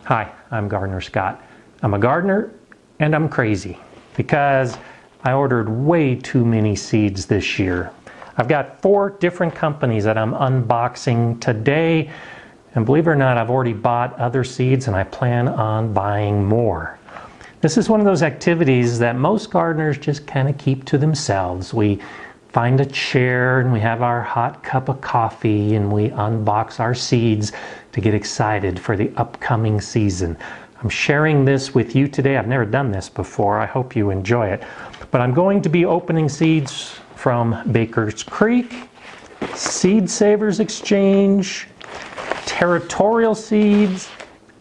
Hi, I'm GardenerScott. I'm a gardener and I'm crazy because I ordered way too many seeds this year. I've got 4 different companies that I'm unboxing today, and believe it or not, I've already bought other seeds and I plan on buying more. This is one of those activities that most gardeners just kind of keep to themselves. We find a chair and we have our hot cup of coffee and we unbox our seeds to get excited for the upcoming season. I'm sharing this with you today. I've never done this before. I hope you enjoy it. But I'm going to be opening seeds from Baker's Creek, Seed Savers Exchange, Territorial Seeds,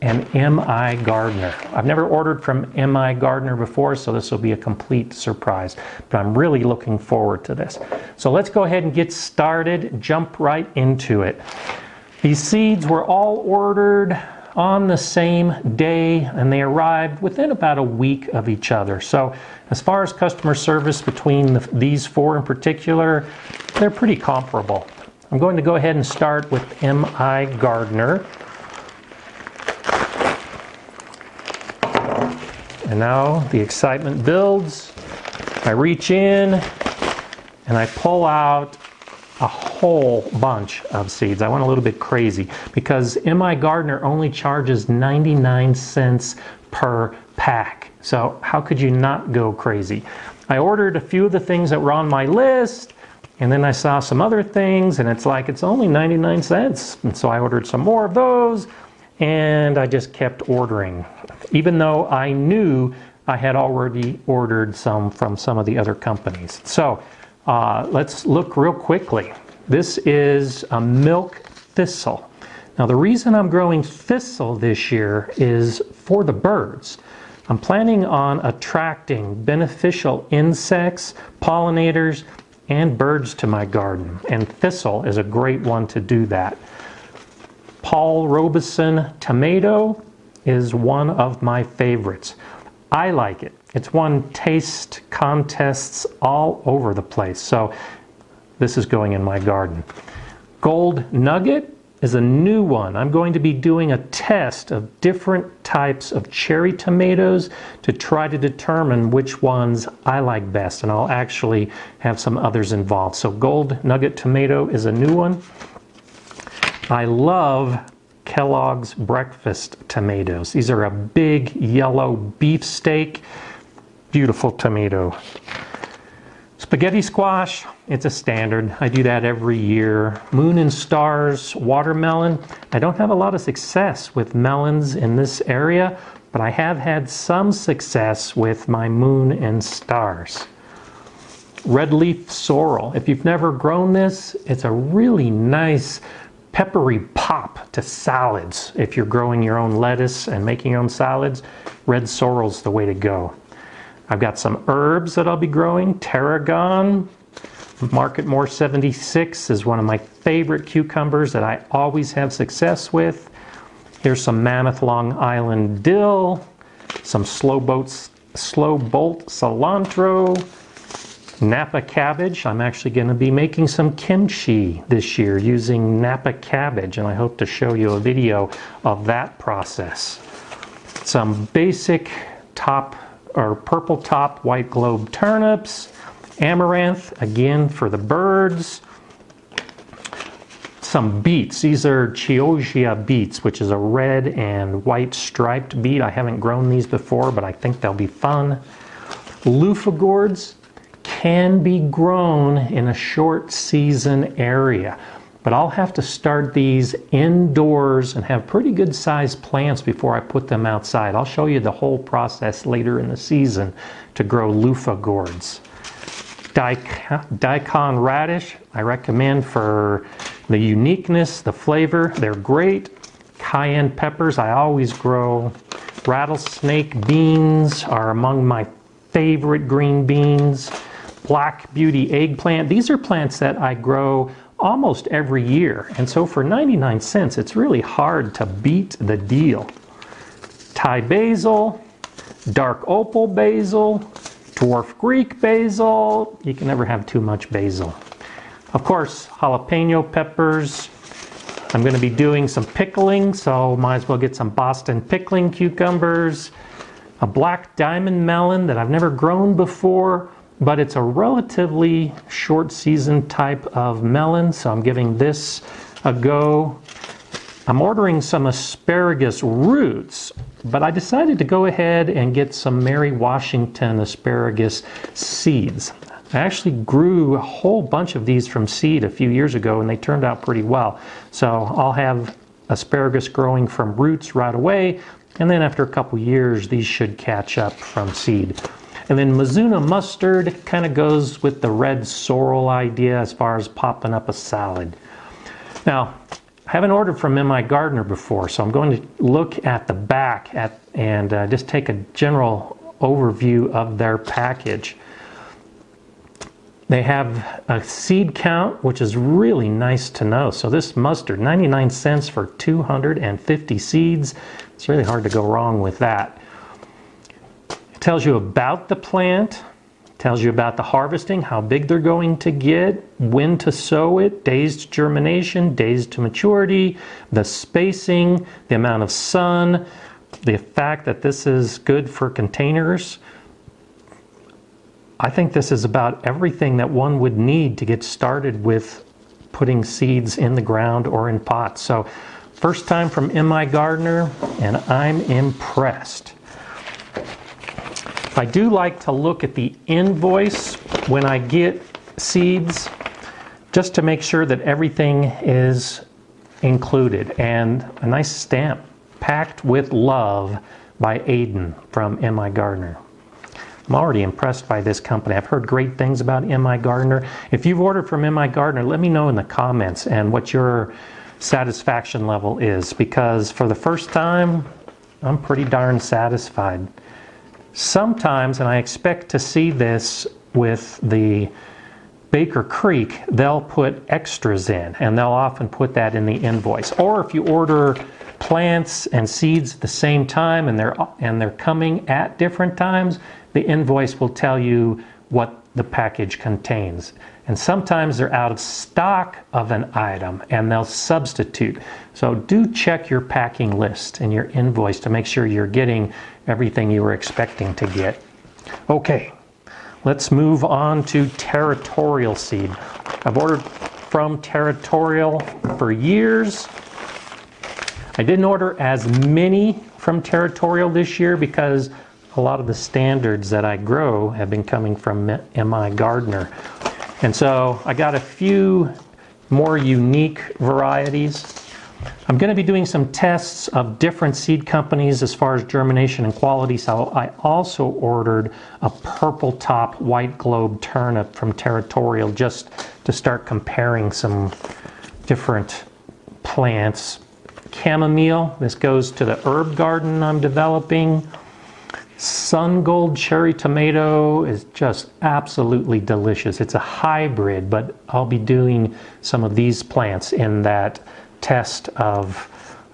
and MIgardener. I've never ordered from MIgardener before, so this will be a complete surprise, but I'm really looking forward to this. So let's go ahead and get started, jump right into it. These seeds were all ordered on the same day and they arrived within about a week of each other. So as far as customer service between these 4 in particular, they're pretty comparable. I'm going to go ahead and start with MIgardener. And now the excitement builds. I reach in and I pull out a whole bunch of seeds. I went a little bit crazy because MIgardener only charges 99 cents per pack. So how could you not go crazy? I ordered a few of the things that were on my list, and then I saw some other things and it's like, it's only 99 cents. And so I ordered some more of those and I just kept ordering, even though I knew I had already ordered some from some of the other companies. So let's look real quickly. This is a milk thistle. Now the reason I'm growing thistle this year is for the birds. I'm planning on attracting beneficial insects, pollinators, and birds to my garden. And thistle is a great one to do that. Paul Robeson tomato is one of my favorites. I like it. It's won taste contests all over the place. So this is going in my garden. Gold Nugget is a new one. I'm going to be doing a test of different types of cherry tomatoes to try to determine which ones I like best. And I'll actually have some others involved. So Gold Nugget tomato is a new one. I love Kellogg's breakfast tomatoes. These are a big yellow beefsteak. Beautiful tomato. Spaghetti squash, it's a standard. I do that every year. Moon and Stars watermelon. I don't have a lot of success with melons in this area, but I have had some success with my Moon and Stars. Red leaf sorrel. If you've never grown this, it's a really nice peppery pop to salads. If you're growing your own lettuce and making your own salads, red sorrel's the way to go. I've got some herbs that I'll be growing. Tarragon, Market More 76 is one of my favorite cucumbers that I always have success with. Here's some Mammoth Long Island dill, some slow bolt cilantro, Napa cabbage. I'm actually going to be making some kimchi this year using Napa cabbage, and I hope to show you a video of that process. Some basic purple top white globe turnips, amaranth, again for the birds. Some beets. These are Chioggia beets, which is a red and white striped beet. I haven't grown these before, but I think they'll be fun. Loofah gourds can be grown in a short season area, but I'll have to start these indoors and have pretty good sized plants before I put them outside. I'll show you the whole process later in the season to grow loofah gourds. Daikon radish, I recommend for the uniqueness, the flavor. They're great. Cayenne peppers, I always grow. Rattlesnake beans are among my favorite green beans. Black Beauty eggplant. These are plants that I grow almost every year, and so for 99 cents it's really hard to beat the deal. Thai basil, dark opal basil, dwarf Greek basil. You can never have too much basil. Of course, jalapeno peppers, I'm going to be doing some pickling, so might as well get some Boston pickling cucumbers, a black diamond melon that I've never grown before, but it's a relatively short season type of melon, so I'm giving this a go. I'm ordering some asparagus roots, but I decided to go ahead and get some Mary Washington asparagus seeds. I actually grew a whole bunch of these from seed a few years ago, and they turned out pretty well. So I'll have asparagus growing from roots right away, and then after a couple years these should catch up from seed. And then Mizuna mustard kind of goes with the red sorrel idea as far as popping up a salad. Now, I haven't ordered from MIgardener before, so I'm going to look at the back and just take a general overview of their package. They have a seed count, which is really nice to know. So this mustard, 99 cents for 250 seeds. It's really hard to go wrong with that. It tells you about the plant, tells you about the harvesting, how big they're going to get, when to sow it, days to germination, days to maturity, the spacing, the amount of sun, the fact that this is good for containers. I think this is about everything that one would need to get started with putting seeds in the ground or in pots. So first time from MIgardener, and I'm impressed. I do like to look at the invoice when I get seeds, just to make sure that everything is included, and a nice stamp, packed with love by Aiden from MIgardener. I'm already impressed by this company. I've heard great things about MIgardener. If you've ordered from MIgardener, let me know in the comments and what your satisfaction level is, because for the first time, I'm pretty darn satisfied. Sometimes, and I expect to see this with the Baker Creek, they'll put extras in, and they'll often put that in the invoice. Or if you order plants and seeds at the same time and they're coming at different times, the invoice will tell you what the package contains. And sometimes they're out of stock of an item and they'll substitute. So do check your packing list and your invoice to make sure you're getting everything you were expecting to get. Okay, let's move on to Territorial seed. I've ordered from Territorial for years. I didn't order as many from Territorial this year because a lot of the standards that I grow have been coming from MIgardener. And so I got a few more unique varieties. I'm going to be doing some tests of different seed companies as far as germination and quality. So I also ordered a purple top white globe turnip from Territorial just to start comparing some different plants. Chamomile, this goes to the herb garden I'm developing. Sun Gold cherry tomato is just absolutely delicious. It's a hybrid, but I'll be doing some of these plants in that test of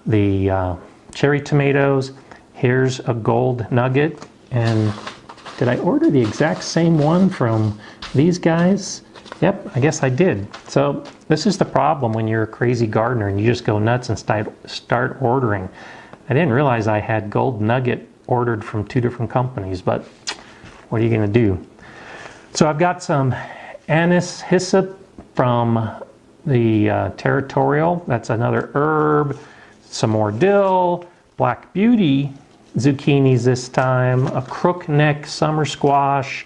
the cherry tomatoes. Here's a gold nugget, and did I order the exact same one from these guys? Yep, I guess I did. So this is the problem when you're a crazy gardener and you just go nuts and start ordering. I didn't realize I had gold nugget ordered from two different companies, but what are you going to do? So I've got some anise hyssop from the Territorial. That's another herb. Some more dill, black beauty zucchinis this time, a crookneck summer squash,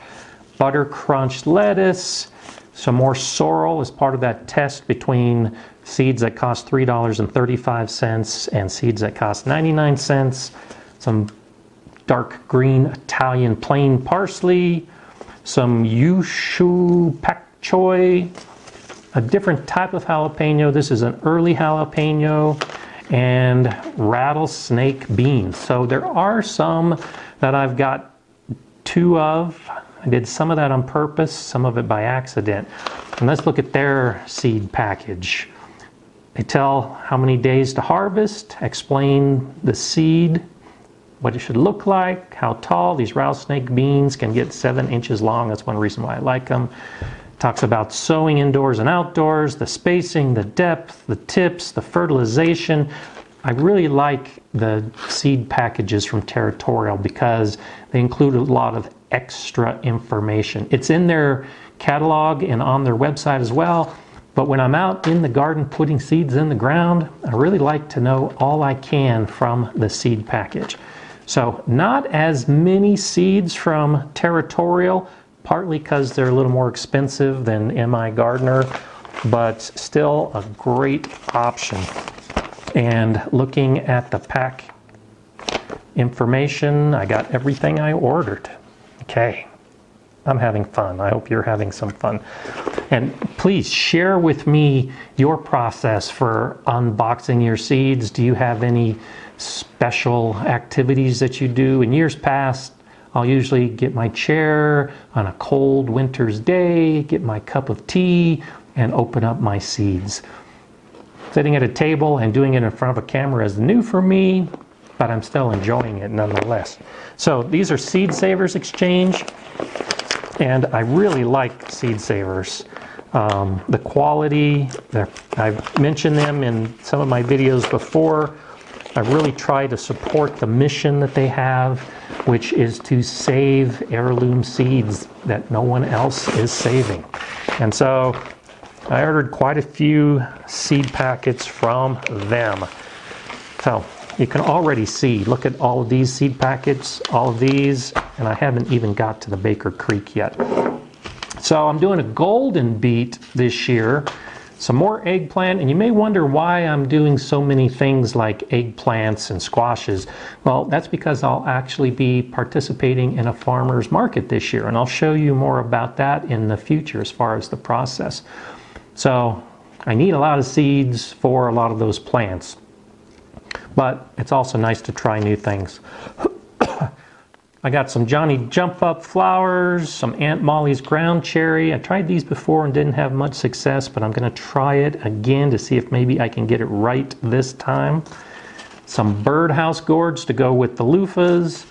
butter crunch lettuce, some more sorrel as part of that test between seeds that cost $3.35 and seeds that cost 99 cents, some dark green Italian plain parsley, some Yushu pak choy, a different type of jalapeno. This is an early jalapeno, and rattlesnake beans. So there are some that I've got two of. I did some of that on purpose, some of it by accident. And let's look at their seed package. They tell how many days to harvest, explain the seed, what it should look like, how tall. These rattlesnake beans can get 7 inches long. That's one reason why I like them. Talks about sowing indoors and outdoors, the spacing, the depth, the tips, the fertilization. I really like the seed packages from Territorial because they include a lot of extra information. It's in their catalog and on their website as well, but when I'm out in the garden putting seeds in the ground, I really like to know all I can from the seed package. So not as many seeds from Territorial, partly because they're a little more expensive than MIgardener, but still a great option. And looking at the pack information, I got everything I ordered. Okay, I'm having fun. I hope you're having some fun. And please share with me your process for unboxing your seeds. Do you have any special activities that you do? In years past, I'll usually get my chair on a cold winter's day, get my cup of tea, and open up my seeds. Sitting at a table and doing it in front of a camera is new for me, but I'm still enjoying it nonetheless. So these are Seed Savers Exchange, and I really like Seed Savers. The quality, I've mentioned them in some of my videos before. I really try to support the mission that they have, which is to save heirloom seeds that no one else is saving. And so I ordered quite a few seed packets from them. So you can already see, look at all of these seed packets, all of these, and I haven't even got to the Baker Creek yet. So I'm doing a golden beet this year. Some more eggplant, and you may wonder why I'm doing so many things like eggplants and squashes. Well, that's because I'll actually be participating in a farmer's market this year, and I'll show you more about that in the future as far as the process. So I need a lot of seeds for a lot of those plants, but it's also nice to try new things. I got some Johnny Jump Up flowers, some Aunt Molly's ground cherry. I tried these before and didn't have much success, but I'm going to try it again to see if maybe I can get it right this time. Some birdhouse gourds to go with the loofahs.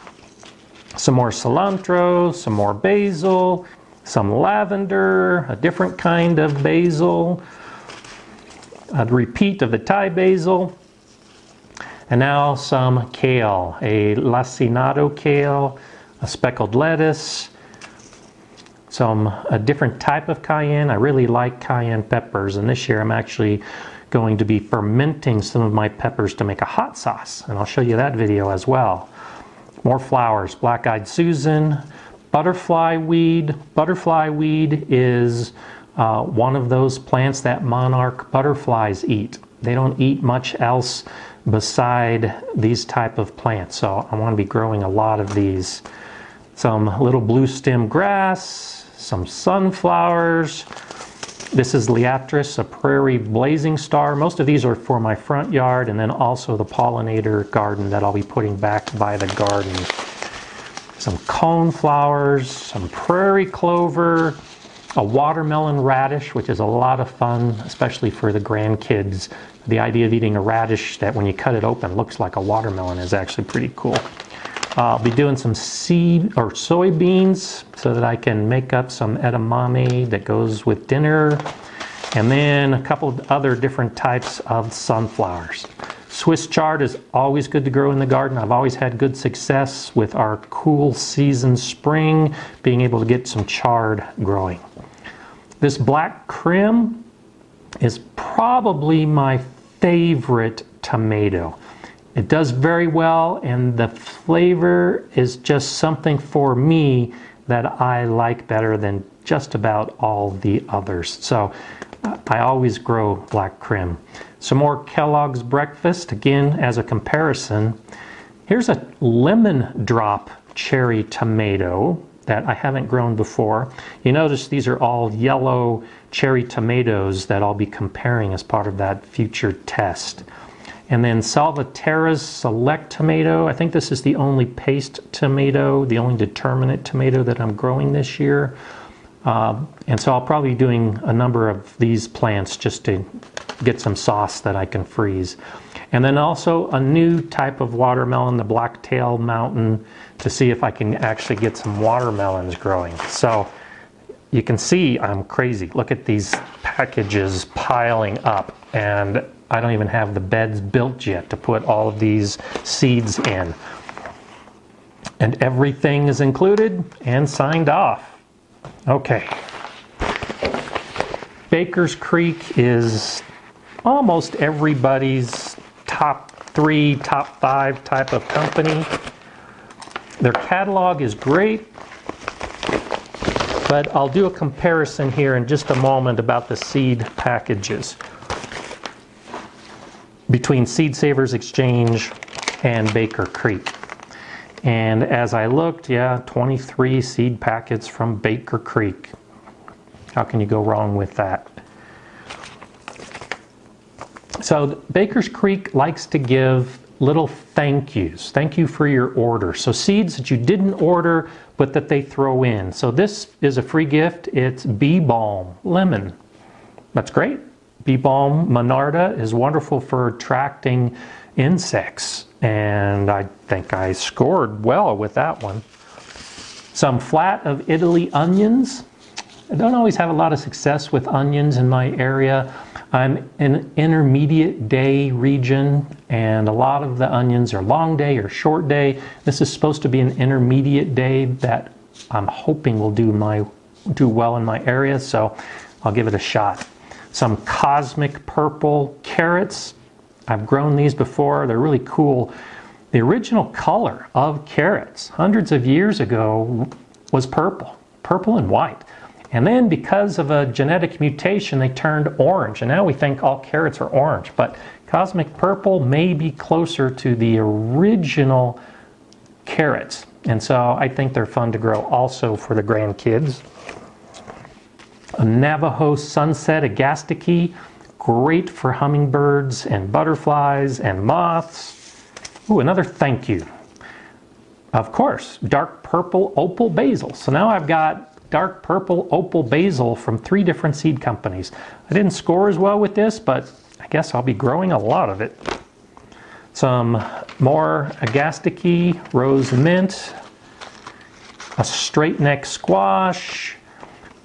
Some more cilantro, some more basil, some lavender, a different kind of basil, a repeat of the Thai basil. And now some kale, a lacinato kale, a speckled lettuce, a different type of cayenne. I really like cayenne peppers, and this year I'm actually going to be fermenting some of my peppers to make a hot sauce, and I'll show you that video as well. More flowers, black-eyed Susan, butterfly weed. Butterfly weed is one of those plants that monarch butterflies eat. They don't eat much else beside these type of plants, so I want to be growing a lot of these. Some little blue stem grass, some sunflowers. This is Liatris, a prairie blazing star. Most of these are for my front yard, and then also the pollinator garden that I'll be putting back by the garden. Some coneflowers, some prairie clover, a watermelon radish, which is a lot of fun, especially for the grandkids. The idea of eating a radish that when you cut it open looks like a watermelon is actually pretty cool. I'll be doing some seed or soybeans so that I can make up some edamame that goes with dinner. And then a couple of other different types of sunflowers. Swiss chard is always good to grow in the garden. I've always had good success with our cool season spring, being able to get some chard growing. This black Krim is probably my favorite tomato. It does very well, and the flavor is just something for me that I like better than just about all the others. So I always grow black Krim. Some more Kellogg's breakfast, again as a comparison. Here's a lemon drop cherry tomato that I haven't grown before. You notice these are all yellow cherry tomatoes that I'll be comparing as part of that future test. And then Salvatierra's Select tomato. I think this is the only paste tomato, the only determinate tomato that I'm growing this year. And so I'll probably be doing a number of these plants just to get some sauce that I can freeze. And then also a new type of watermelon, the Blacktail Mountain, to see if I can actually get some watermelons growing. So you can see I'm crazy. Look at these packages piling up, and I don't even have the beds built yet to put all of these seeds in. And everything is included and signed off. Okay. Baker's Creek is almost everybody's top 3, top 5 type of company. Their catalog is great, but I'll do a comparison here in just a moment about the seed packages between Seed Savers Exchange and Baker Creek. And as I looked, yeah, 23 seed packets from Baker Creek. How can you go wrong with that? So Baker's Creek likes to give little thank yous. Thank you for your order. So seeds that you didn't order, but that they throw in. So this is a free gift. It's Bee Balm Lemon. That's great. Bee Balm Monarda is wonderful for attracting insects. And I think I scored well with that one. Some Flat of Italy onions. I don't always have a lot of success with onions in my area. I'm in an intermediate day region, and a lot of the onions are long day or short day. This is supposed to be an intermediate day that I'm hoping will do well in my area, so I'll give it a shot. Some Cosmic Purple carrots. I've grown these before. They're really cool. The original color of carrots hundreds of years ago was purple and white. And then because of a genetic mutation, they turned orange. And now we think all carrots are orange. But Cosmic Purple may be closer to the original carrots. And so I think they're fun to grow also for the grandkids. A Navajo Sunset Agastache. Great for hummingbirds and butterflies and moths. Ooh, another thank you. Of course, Dark Purple Opal Basil. So now I've got Dark Purple Opal Basil from 3 different seed companies. I didn't score as well with this, but I guess I'll be growing a lot of it. Some more Agastache, Rose Mint, a Straight Neck Squash,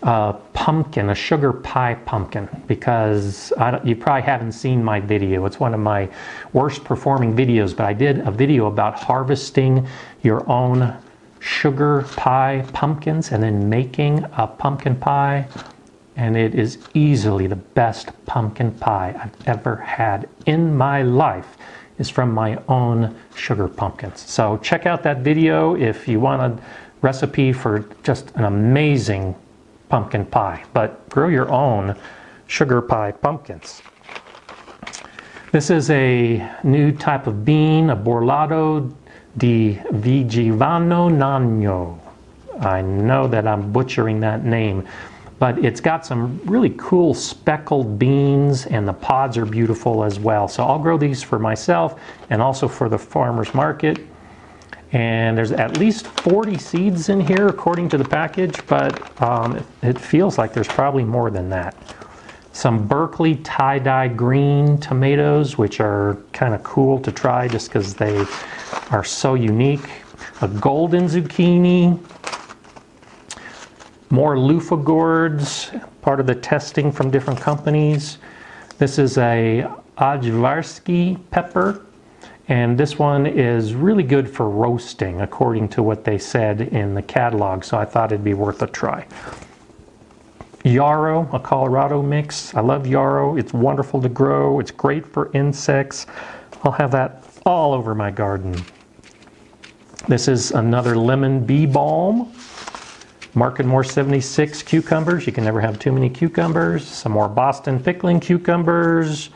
a pumpkin, a sugar pie pumpkin, because you probably haven't seen my video. It's one of my worst performing videos, but I did a video about harvesting your own sugar pie pumpkins and then making a pumpkin pie, and it is easily the best pumpkin pie I've ever had in my life is from my own sugar pumpkins. So check out that video if you want a recipe for just an amazing pumpkin pie, but grow your own sugar pie pumpkins. This is a new type of bean, a Borlato di Vigivano Nano. I know that I'm butchering that name, but it's got some really cool speckled beans, and the pods are beautiful as well. So I'll grow these for myself and also for the farmer's market. And there's at least 40 seeds in here according to the package, but it feels like there's probably more than that. Some Berkeley tie-dye green tomatoes, which are kind of cool to try just because they are so unique. A golden zucchini. More loofah gourds, part of the testing from different companies. This is a Ajvarsky pepper, and this one is really good for roasting according to what they said in the catalog, so I thought it'd be worth a try. Yarrow, a Colorado mix. I love Yarrow. It's wonderful to grow. It's great for insects. I'll have that all over my garden. This is another lemon bee balm. Market More 76 cucumbers. You can never have too many cucumbers. Some more Boston pickling cucumbers.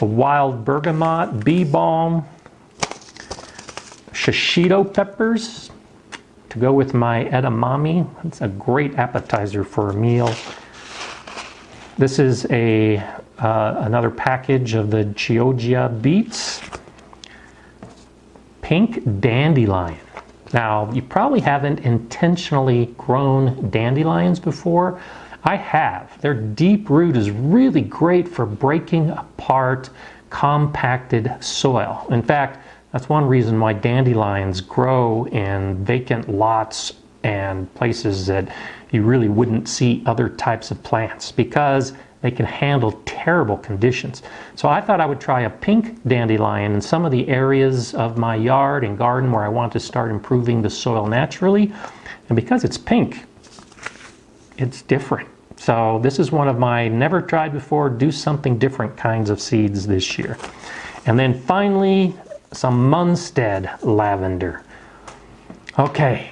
A wild bergamot bee balm. Shishito peppers to go with my edamame. It's a great appetizer for a meal. This is another package of the Chioggia beets. Pink dandelion. Now, you probably haven't intentionally grown dandelions before. I have. Their deep root is really great for breaking apart compacted soil. In fact, that's one reason why dandelions grow in vacant lots and places that you really wouldn't see other types of plants because they can handle terrible conditions. So I thought I would try a pink dandelion in some of the areas of my yard and garden where I want to start improving the soil naturally. And because it's pink, it's different. So this is one of my never tried before, do something different kinds of seeds this year. And then finally, some Munstead lavender. Okay,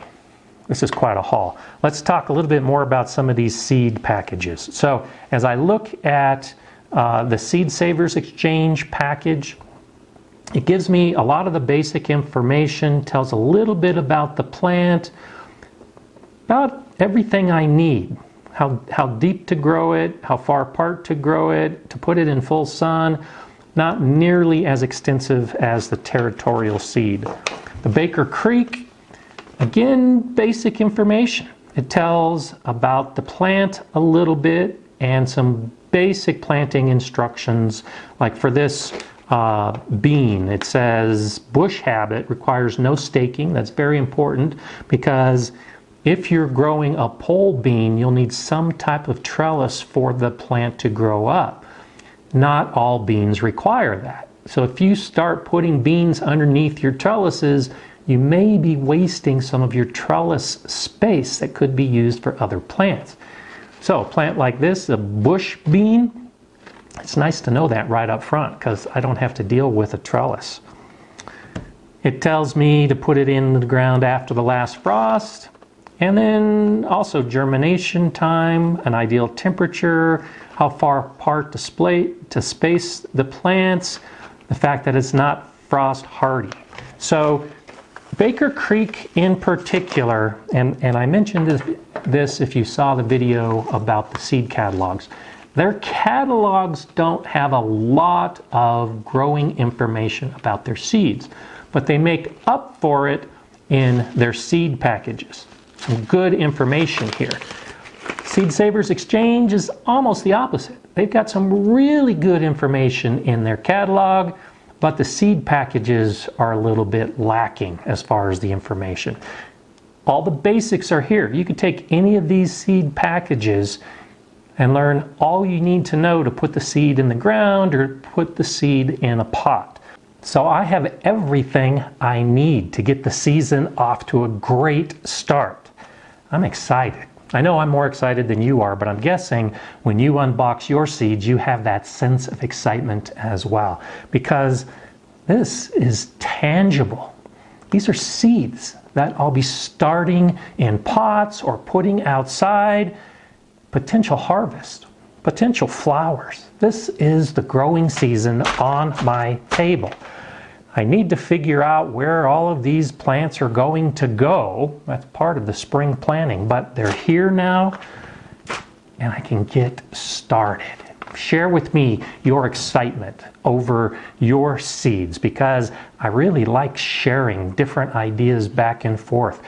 this is quite a haul. Let's talk a little bit more about some of these seed packages. So as I look at the Seed Savers Exchange package, it gives me a lot of the basic information, tells a little bit about the plant, about everything I need. How deep to grow it, how far apart to grow it, to put it in full sun. Not nearly as extensive as the Territorial seed. The Baker Creek, again, basic information. It tells about the plant a little bit and some basic planting instructions. Like for this bean, it says bush habit requires no staking. That's very important because if you're growing a pole bean, you'll need some type of trellis for the plant to grow up. Not all beans require that. So if you start putting beans underneath your trellises, you may be wasting some of your trellis space that could be used for other plants. So a plant like this, a bush bean, it's nice to know that right up front because I don't have to deal with a trellis. It tells me to put it in the ground after the last frost. And then also germination time, an ideal temperature, how far apart to space the plants, the fact that it's not frost hardy. So Baker Creek in particular, and I mentioned this if you saw the video about the seed catalogs, their catalogs don't have a lot of growing information about their seeds, but they make up for it in their seed packages. Some good information here. Seed Savers Exchange is almost the opposite. They've got some really good information in their catalog, but the seed packages are a little bit lacking as far as the information. All the basics are here. You could take any of these seed packages and learn all you need to know to put the seed in the ground or put the seed in a pot. So I have everything I need to get the season off to a great start. I'm excited. I know I'm more excited than you are, but I'm guessing when you unbox your seeds, you have that sense of excitement as well, because this is tangible. These are seeds that I'll be starting in pots or putting outside. Potential harvest, potential flowers. This is the growing season on my table. I need to figure out where all of these plants are going to go. That's part of the spring planning, but they're here now and I can get started. Share with me your excitement over your seeds because I really like sharing different ideas back and forth.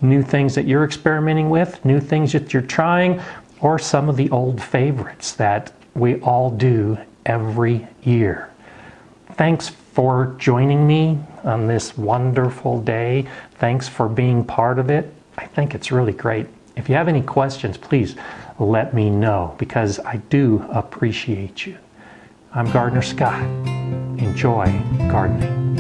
New things that you're experimenting with, new things that you're trying, or some of the old favorites that we all do every year. Thanks for joining me on this wonderful day. Thanks for being part of it. I think it's really great. If you have any questions, please let me know because I do appreciate you. I'm Gardener Scott. Enjoy gardening.